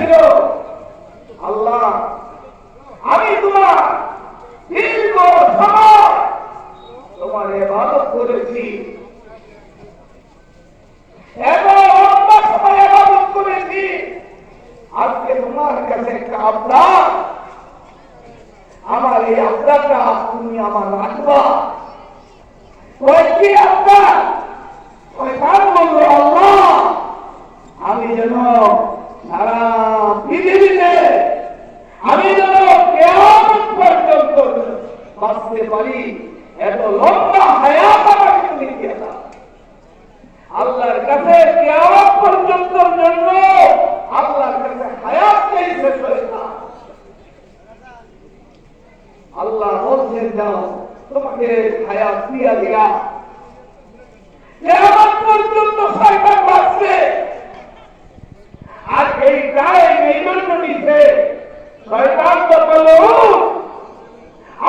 বলেছিল, আল্লাহ আমি তোমার দীর্ঘ সময় তোমার ইবাদত করেছি, এত লম্বা সময় ইবাদত করেছি, আজকে তোমার কাছে একটা আবদার, আমার এই আবদারটা তুমি আমার রাখবা। কি আবদার? শয়তান বলল, আল্লাহ আমি যেন সারা পৃথিবীতে আমি যেন কিয়ামত পর্যন্ত বাঁচতে পারি, এত লম্বা হায়াত আমাকে তুমি দিয়ে দাও। আল্লাহর কাছে কিয়ামত পর্যন্তর জন্য আল্লাহর কাছে হায়াত চাইছে শয়তান। আল্লাহ বলছেন, যাও তোমাকে হায়াত দিয়া দিলাম, কিয়ামত পর্যন্ত শয়তান বাঁচবে। আর এই টাইম এই জন্য নিছে, শয়তান তো বলল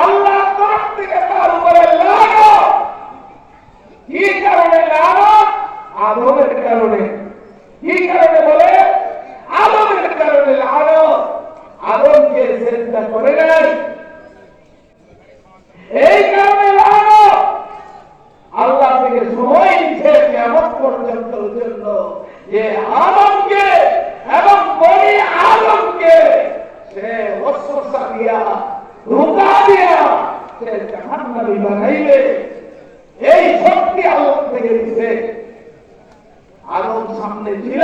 আল্লাহ তরফ থেকে তার উপরে লানত। কি কারণে লানত? আদমের কারণে। কি কারণে বলে? আদমের কারণে লানত। আদমকে সেজদা করে নাই, এই কারণে লানত। আল্লাহ থেকে সময় নিচ্ছে কিয়ামত পর্যন্তর জন্য যে আদমকে এবং বনি আদমকে সে ওয়াসওয়াসা দিয়া, ধোঁকা দিয়া সে জাহান্নামী বানাইবে, এই শক্তি আল্লাহ থেকে দিছে। আদম সামনে ছিল,